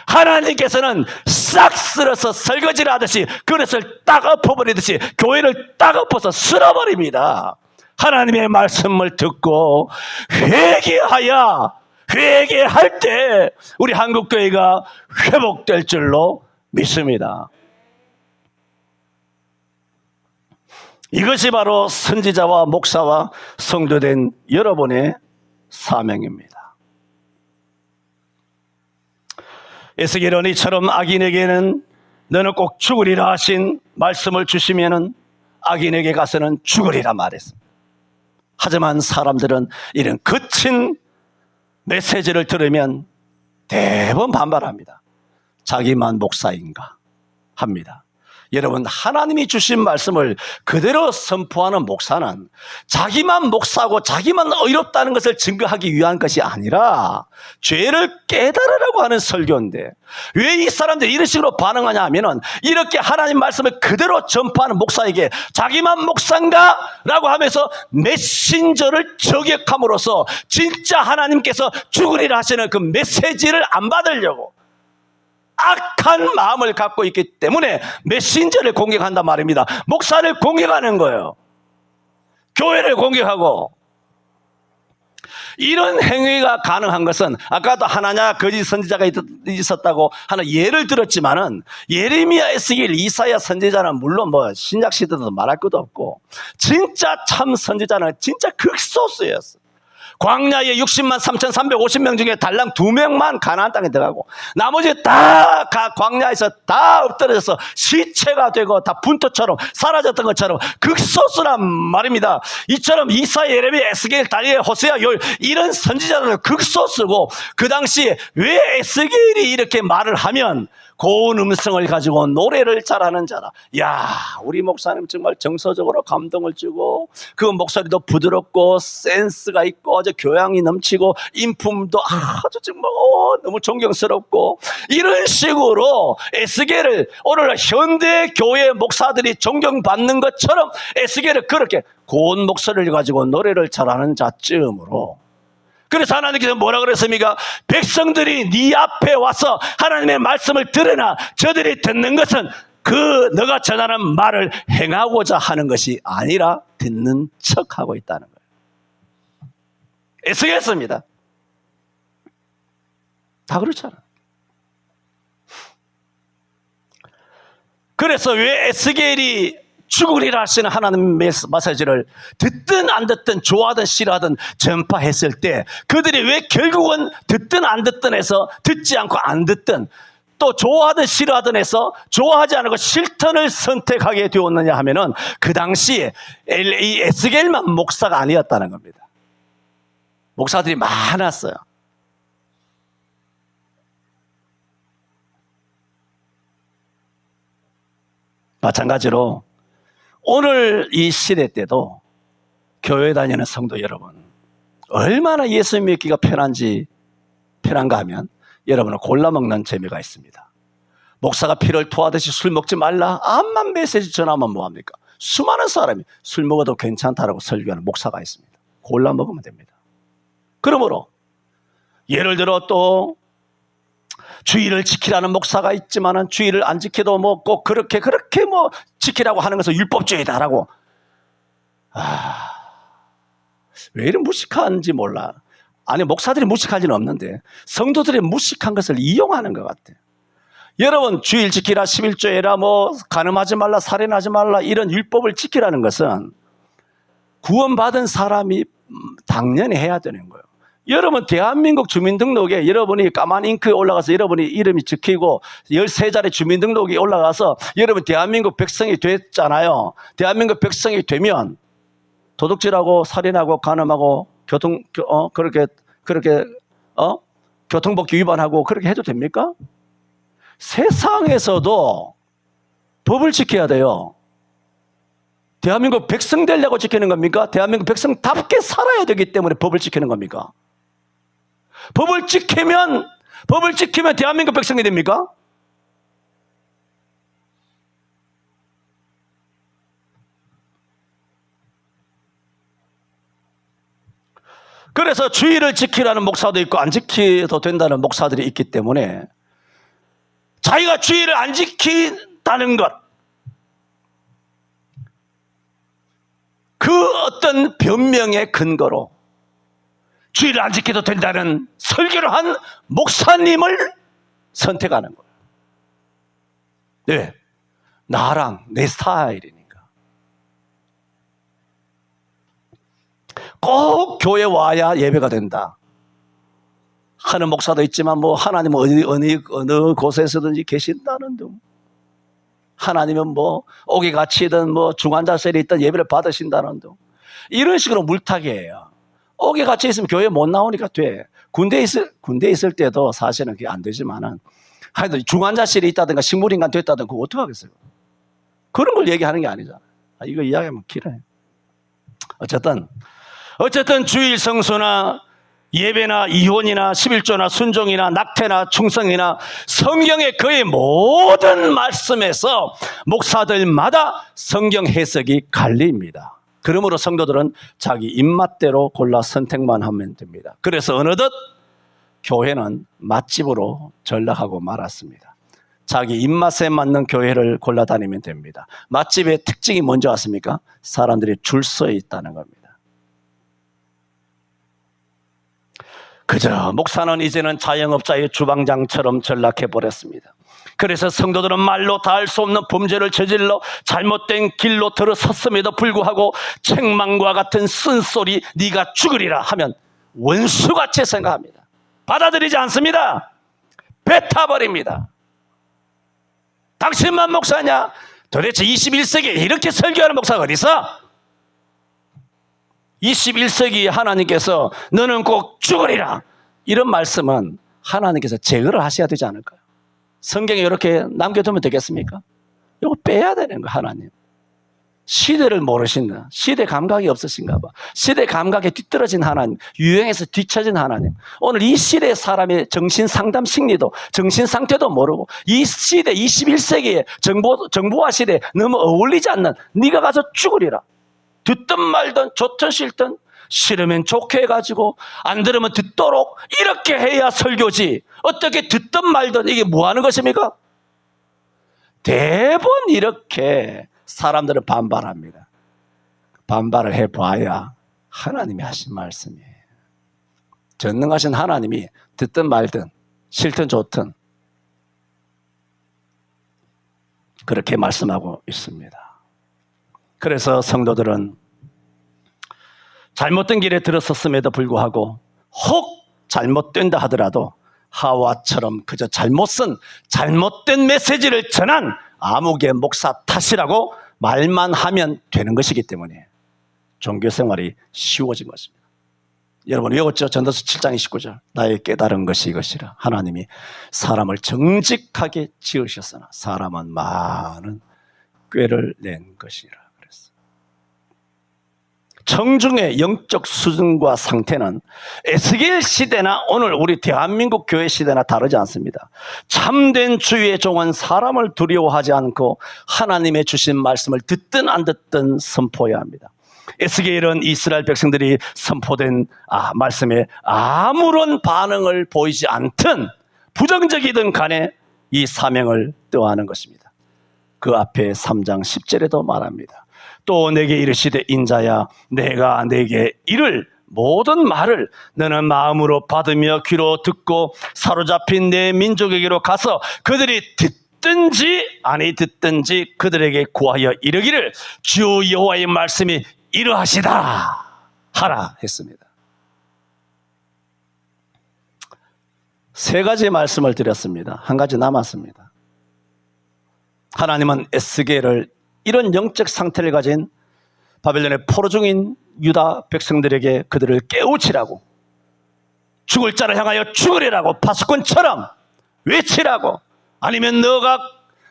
하나님께서는 싹 쓸어서 설거지를 하듯이 그릇을 딱 엎어버리듯이 교회를 딱 엎어서 쓸어버립니다. 하나님의 말씀을 듣고 회개할 때 우리 한국교회가 회복될 줄로 믿습니다. 이것이 바로 선지자와 목사와 성도된 여러분의 사명입니다. 에스겔은 이처럼 악인에게는 너는 꼭 죽으리라 하신 말씀을 주시면은 악인에게 가서는 죽으리라 말했습니다. 하지만 사람들은 이런 거친 메시지를 들으면 대부분 반발합니다. 자기만 목사인가 합니다. 여러분, 하나님이 주신 말씀을 그대로 선포하는 목사는 자기만 목사고 자기만 의롭다는 것을 증거하기 위한 것이 아니라 죄를 깨달으라고 하는 설교인데, 왜 이 사람들이 이런 식으로 반응하냐 하면은 이렇게 하나님 말씀을 그대로 전파하는 목사에게 자기만 목사인가? 라고 하면서 메신저를 저격함으로써 진짜 하나님께서 죽으리라 하시는 그 메시지를 안 받으려고 악한 마음을 갖고 있기 때문에 메신저를 공격한단 말입니다. 목사를 공격하는 거예요. 교회를 공격하고. 이런 행위가 가능한 것은 아까도 하나냐 거짓 선지자가 있었다고 하는 예를 들었지만은 예레미야, 에스겔, 이사야 선지자는 물론 뭐 신약 시대도 말할 것도 없고 진짜 참 선지자는 진짜 극소수였어요. 광야에 60만 3,350명 중에 달랑 2명만 가나안 땅에 들어가고 나머지 다 광야에서 다 엎드려져서 시체가 되고 다 분토처럼 사라졌던 것처럼 극소수란 말입니다. 이처럼 이사야, 예레미야, 에스겔, 다니엘, 호세아, 요엘 이런 선지자들은 극소수고, 그 당시에 왜 에스겔이 이렇게 말을 하면 고운 음성을 가지고 노래를 잘하는 자라. 야, 우리 목사님 정말 정서적으로 감동을 주고 그 목소리도 부드럽고 센스가 있고 아주 교양이 넘치고 인품도 아주 정말 너무 존경스럽고, 이런 식으로 에스겔을 오늘 현대 교회 목사들이 존경받는 것처럼 에스겔을 그렇게 고운 목소리를 가지고 노래를 잘하는 자쯤으로, 그래서 하나님께서 뭐라 그랬습니까? 백성들이 네 앞에 와서 하나님의 말씀을 들으나 저들이 듣는 것은 그 너가 전하는 말을 행하고자 하는 것이 아니라 듣는 척하고 있다는 거예요. 에스겔입니다. 다 그렇잖아. 그래서 왜 에스겔이 죽으리라 하시는 하나님의 메시지를 듣든 안 듣든 좋아하든 싫어하든 전파했을 때 그들이 왜 결국은 듣든 안 듣든 해서 듣지 않고 안 듣든 또 좋아하든 싫어하든 해서 좋아하지 않고 싫던을 선택하게 되었느냐 하면은 그 당시에 이 에스겔만 목사가 아니었다는 겁니다. 목사들이 많았어요. 마찬가지로 오늘 이 시대 때도 교회 다니는 성도 여러분, 얼마나 예수 믿기가 편한가 하면 여러분은 골라 먹는 재미가 있습니다. 목사가 피를 토하듯이 술 먹지 말라, 암만 메시지 전하면 뭐합니까? 수많은 사람이 술 먹어도 괜찮다라고 설교하는 목사가 있습니다. 골라 먹으면 됩니다. 그러므로 예를 들어 또 주의를 지키라는 목사가 있지만은 주의를 안 지켜도 뭐 꼭 그렇게 뭐 지키라고 하는 것은 율법주의다라고. 왜 이런 무식한지 몰라. 아니, 목사들이 무식할 리는 없는데 성도들이 무식한 것을 이용하는 것 같아. 여러분, 주일 지키라, 11조해라, 뭐 간음하지 말라, 살인하지 말라, 이런 율법을 지키라는 것은 구원받은 사람이 당연히 해야 되는 거예요. 여러분, 대한민국 주민등록에 여러분이 까만 잉크에 올라가서 여러분이 이름이 적히고 13자리 주민등록이 올라가서 여러분 대한민국 백성이 됐잖아요. 대한민국 백성이 되면 도둑질하고 살인하고 간음하고 교통법규 위반하고 그렇게 해도 됩니까? 세상에서도 법을 지켜야 돼요. 대한민국 백성 되려고 지키는 겁니까? 대한민국 백성답게 살아야 되기 때문에 법을 지키는 겁니까? 법을 지키면 대한민국 백성이 됩니까? 그래서 주의를 지키라는 목사도 있고 안 지켜도 된다는 목사들이 있기 때문에 자기가 주의를 안 지킨다는 것, 그 어떤 변명의 근거로 주의를 안 지켜도 된다는 설교를 한 목사님을 선택하는 거예요. 네, 나랑 내 스타일이니까. 꼭 교회 와야 예배가 된다 하는 목사도 있지만, 뭐 하나님은 어느 곳에서든지 계신다는 등, 하나님은 뭐 옥에 갇히든 뭐 중환자실에 있든 예배를 받으신다는 등, 이런 식으로 물타기예요. 옥에 갇혀 있으면 교회 못 나오니까 돼. 군대에 있을 때도 사실은 그게 안 되지만은, 하여튼 중환자실에 있다든가 식물인간 됐다든가 그거 어떡하겠어요? 그런 걸 얘기하는 게 아니잖아. 이거 이야기하면 길어요. 어쨌든 주일 성수나 예배나 이혼이나 11조나 순종이나 낙태나 충성이나 성경의 거의 모든 말씀에서 목사들마다 성경 해석이 갈립니다. 그러므로 성도들은 자기 입맛대로 골라 선택만 하면 됩니다. 그래서 어느덧 교회는 맛집으로 전락하고 말았습니다. 자기 입맛에 맞는 교회를 골라 다니면 됩니다. 맛집의 특징이 뭔지 아십니까? 사람들이 줄 서 있다는 겁니다. 그저 목사는 이제는 자영업자의 주방장처럼 전락해버렸습니다. 그래서 성도들은 말로 다 할 수 없는 범죄를 저질러 잘못된 길로 들어섰음에도 불구하고 책망과 같은 쓴소리 네가 죽으리라 하면 원수같이 생각합니다. 받아들이지 않습니다. 뱉어버립니다. 당신만 목사냐? 도대체 21세기에 이렇게 설교하는 목사가 어디 있어? 21세기에 하나님께서 너는 꼭 죽으리라, 이런 말씀은 하나님께서 제거를 하셔야 되지 않을까요? 성경에 이렇게 남겨두면 되겠습니까? 이거 빼야 되는 거예요. 하나님 시대를 모르신다, 시대 감각이 없으신가 봐. 시대 감각에 뒤떨어진 하나님, 유행에서 뒤처진 하나님, 오늘 이 시대의 사람의 정신상담 심리도 정신상태도 모르고 이 시대 21세기에 정보화 시대에 너무 어울리지 않는 네가 가서 죽으리라, 듣든 말든 좋든 싫든 싫으면 좋게 해가지고 안 들으면 듣도록 이렇게 해야 설교지, 어떻게 듣든 말든 이게 뭐 하는 것입니까? 대부분 이렇게 사람들은 반발합니다. 반발을 해봐야 하나님이 하신 말씀이에요. 전능하신 하나님이 듣든 말든 싫든 좋든 그렇게 말씀하고 있습니다. 그래서 성도들은 잘못된 길에 들어섰음에도 불구하고 혹 잘못된다 하더라도 하와처럼 그저 잘못된 메시지를 전한 아무개 목사 탓이라고 말만 하면 되는 것이기 때문에 종교생활이 쉬워진 것입니다. 여러분 외웠죠? 전도서 7장 29절. 나의 깨달은 것이 이것이라. 하나님이 사람을 정직하게 지으셨으나 사람은 많은 꾀를 낸 것이라 그랬어. 청중의 영적 수준과 상태는 에스겔 시대나 오늘 우리 대한민국 교회 시대나 다르지 않습니다. 참된 주의 종은 사람을 두려워하지 않고 하나님의 주신 말씀을 듣든 안 듣든 선포해야 합니다. 에스겔은 이스라엘 백성들이 선포된 말씀에 아무런 반응을 보이지 않든 부정적이든 간에 이 사명을 떠하는 것입니다. 그 앞에 3장 10절에도 말합니다. 또 내게 이르시되 인자야 내가 내게 이를 모든 말을 너는 마음으로 받으며 귀로 듣고 사로잡힌 내 민족에게로 가서 그들이 듣든지 아니 듣든지 그들에게 구하여 이르기를 주 여호와의 말씀이 이러하시다 하라 했습니다. 세 가지 말씀을 드렸습니다. 한 가지 남았습니다. 하나님은 에스겔을 이런 영적 상태를 가진 바벨론의 포로 중인 유다 백성들에게 그들을 깨우치라고, 죽을 자를 향하여 죽으리라고 파수꾼처럼 외치라고, 아니면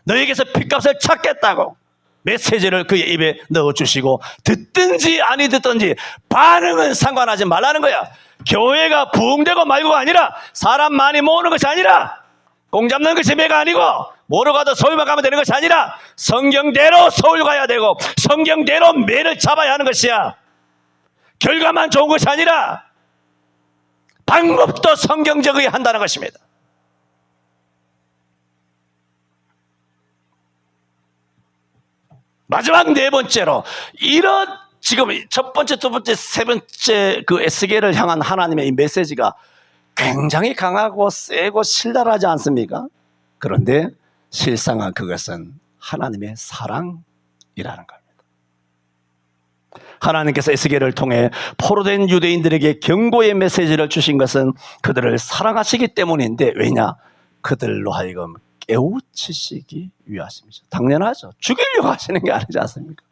너에게서 핏값을 찾겠다고 메시지를 그의 입에 넣어주시고 듣든지 아니 듣든지 반응은 상관하지 말라는 거야. 교회가 부흥되고 말고가 아니라 사람 많이 모으는 것이 아니라 공 잡는 것이 매가 아니고 뭐로 가도 서울만 가면 되는 것이 아니라 성경대로 서울 가야 되고 성경대로 매를 잡아야 하는 것이야. 결과만 좋은 것이 아니라 방법도 성경적이어야 한다는 것입니다. 마지막 네 번째로 이런 지금 첫 번째, 두 번째, 세 번째 그 에스겔을 향한 하나님의 이 메시지가 굉장히 강하고 세고 신랄하지 않습니까? 그런데 실상은 그것은 하나님의 사랑이라는 겁니다. 하나님께서 에스겔을 통해 포로된 유대인들에게 경고의 메시지를 주신 것은 그들을 사랑하시기 때문인데, 왜냐? 그들로 하여금 깨우치시기 위하심이죠. 당연하죠. 죽이려고 하시는 게 아니지 않습니까?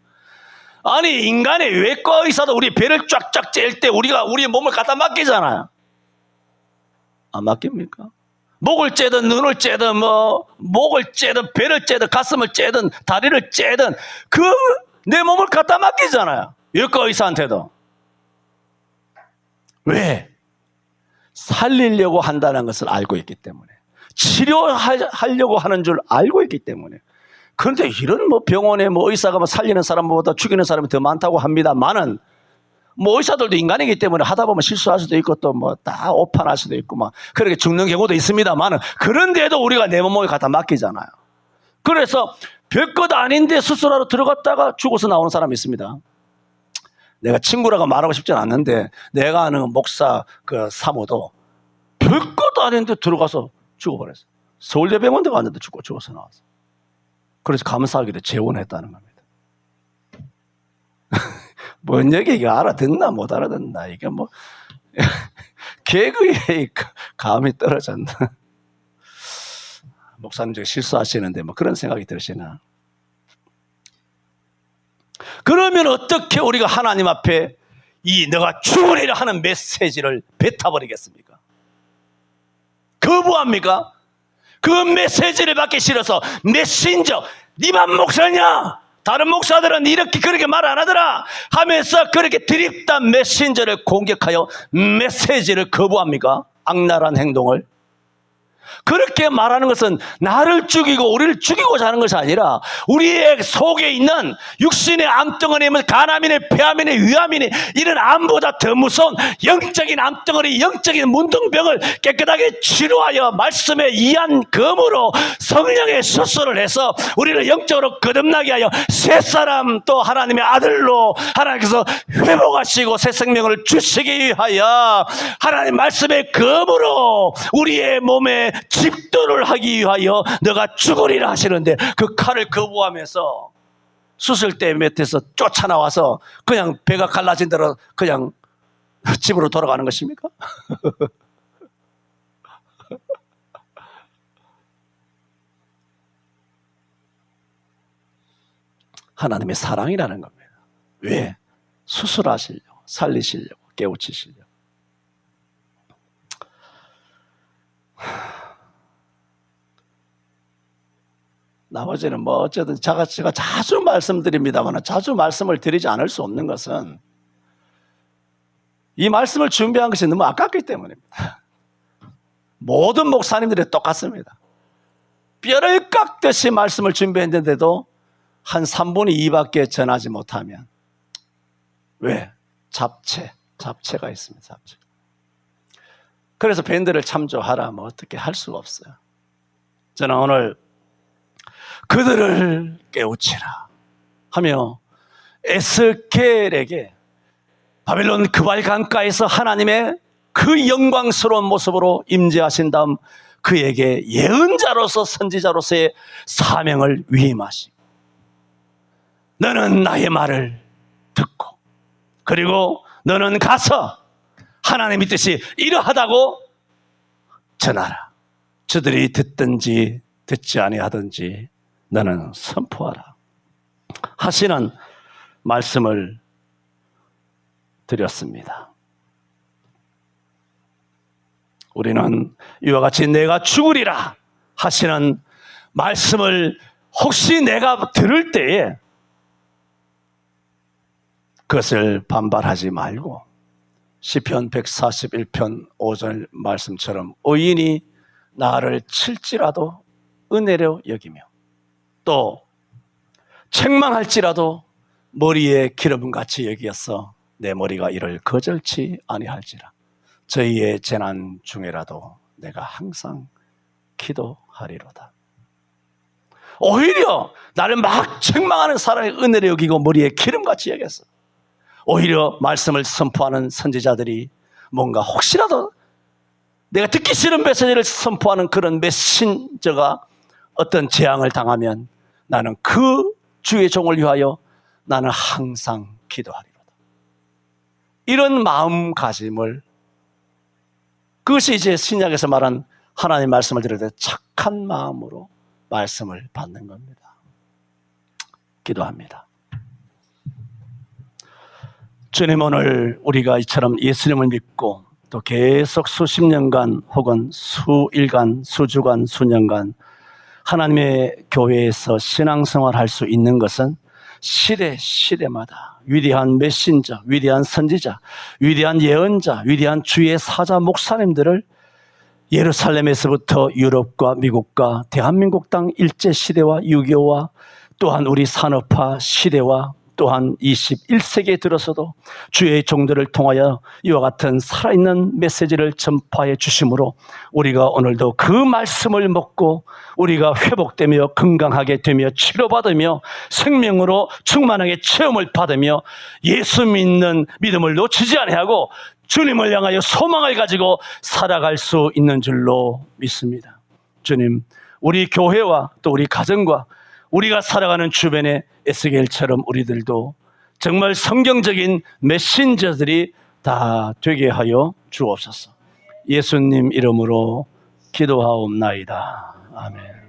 아니, 인간의 외과 의사도 우리 배를 쫙쫙 찔 때 우리가 우리의 몸을 갖다 맡기잖아요. 안 맡깁니까? 목을 째든 눈을 째든 목을 째든 배를 째든 가슴을 째든 다리를 째든 내 몸을 갖다 맡기잖아요. 외과 의사한테도. 왜? 살리려고 한다는 것을 알고 있기 때문에, 치료하려고 하는 줄 알고 있기 때문에. 그런데 이런 병원에 의사가 살리는 사람보다 죽이는 사람이 더 많다고 합니다만은, 의사들도 인간이기 때문에 하다 보면 실수할 수도 있고 또 다 오판할 수도 있고 그렇게 죽는 경우도 있습니다만은, 그런데도 우리가 내 몸을 갖다 맡기잖아요. 그래서 별것 아닌데 수술하러 들어갔다가 죽어서 나오는 사람이 있습니다. 내가 친구라고 말하고 싶진 않는데, 내가 아는 목사 그 사모도 별것 아닌데 들어가서 죽어버렸어요. 서울대병원도 갔는데 죽어서 나왔어. 그래서 감사하게도 재혼했다는 겁니다. 뭔 얘기, 이거 알아듣나 못 알아듣나, 이게 개그에 감이 떨어졌나. 목사님 저기 실수하시는데 그런 생각이 드시나. 그러면 어떻게 우리가 하나님 앞에 너가 죽으리라 하는 메시지를 뱉어버리겠습니까? 거부합니까? 그 메시지를 받기 싫어서 메신저, 니만 목사냐? 다른 목사들은 이렇게 그렇게 말 안 하더라 하면서 그렇게 드립단 메신저를 공격하여 메시지를 거부합니까? 악랄한 행동을. 그렇게 말하는 것은 나를 죽이고 우리를 죽이고자 하는 것이 아니라 우리의 속에 있는 육신의 암덩어리, 간암이니 폐암이니 위암이니 이런 암보다 더 무서운 영적인 암덩어리, 영적인 문둥병을 깨끗하게 치료하여 말씀의 이한 검으로 성령의 수술을 해서 우리를 영적으로 거듭나게 하여 새 사람, 또 하나님의 아들로 하나님께서 회복하시고 새 생명을 주시기 위하여 하나님 말씀의 검으로 우리의 몸에 집도를 하기 위하여 너가 죽으리라 하시는데, 그 칼을 거부하면서 수술대 밑에서 쫓아나와서 그냥 배가 갈라진 대로 그냥 집으로 돌아가는 것입니까? 하나님의 사랑이라는 겁니다. 왜? 수술하시려고, 살리시려고, 깨우치시려고. 나머지는 뭐 어쨌든 제가 자주 말씀드립니다만 자주 말씀을 드리지 않을 수 없는 것은 이 말씀을 준비한 것이 너무 아깝기 때문입니다. 모든 목사님들이 똑같습니다. 뼈를 깎듯이 말씀을 준비했는데도 한 3분의 2밖에 전하지 못하면 왜? 잡채가 있습니다. 잡채. 그래서 밴드를 참조하라 뭐 어떻게 할 수가 없어요. 저는 오늘 그들을 깨우치라 하며 에스겔에게 바벨론 그발 강가에서 하나님의 그 영광스러운 모습으로 임재하신 다음 그에게 예언자로서 선지자로서의 사명을 위임하시고 너는 나의 말을 듣고 그리고 너는 가서 하나님의 뜻이 이러하다고 전하라. 저들이 듣든지 듣지 아니하든지 너는 선포하라 하시는 말씀을 드렸습니다. 우리는 이와 같이 내가 죽으리라 하시는 말씀을 혹시 내가 들을 때에 그것을 반발하지 말고 시편 141편 5절 말씀처럼 의인이 나를 칠지라도 은혜로 여기며 또 책망할지라도 머리에 기름같이 여기어서 내 머리가 이를 거절치 아니할지라. 저희의 재난 중에라도 내가 항상 기도하리로다. 오히려 나를 막 책망하는 사람의 은혜를 여기고 머리에 기름같이 여겼어. 오히려 말씀을 선포하는 선지자들이 뭔가 혹시라도 내가 듣기 싫은 메시지를 선포하는 그런 메신저가 어떤 재앙을 당하면 나는 그 주의 종을 위하여 나는 항상 기도하리로다. 이런 마음가짐을, 그것이 이제 신약에서 말한 하나님의 말씀을 들을 때 착한 마음으로 말씀을 받는 겁니다. 기도합니다. 주님, 오늘 우리가 이처럼 예수님을 믿고 또 계속 수십 년간 혹은 수일간, 수주간, 수년간 하나님의 교회에서 신앙생활을 할 수 있는 것은 시대마다 위대한 메신저, 위대한 선지자, 위대한 예언자, 위대한 주의 사자 목사님들을 예루살렘에서부터 유럽과 미국과 대한민국 땅 일제시대와 6.25와 또한 우리 산업화 시대와 또한 21세기에 들어서도 주의 종들을 통하여 이와 같은 살아있는 메시지를 전파해 주심으로 우리가 오늘도 그 말씀을 먹고 우리가 회복되며 건강하게 되며 치료받으며 생명으로 충만하게 체험을 받으며 예수 믿는 믿음을 놓치지 아니하고 주님을 향하여 소망을 가지고 살아갈 수 있는 줄로 믿습니다. 주님, 우리 교회와 또 우리 가정과 우리가 살아가는 주변의 에스겔처럼 우리들도 정말 성경적인 메신저들이 다 되게 하여 주옵소서. 예수님 이름으로 기도하옵나이다. 아멘.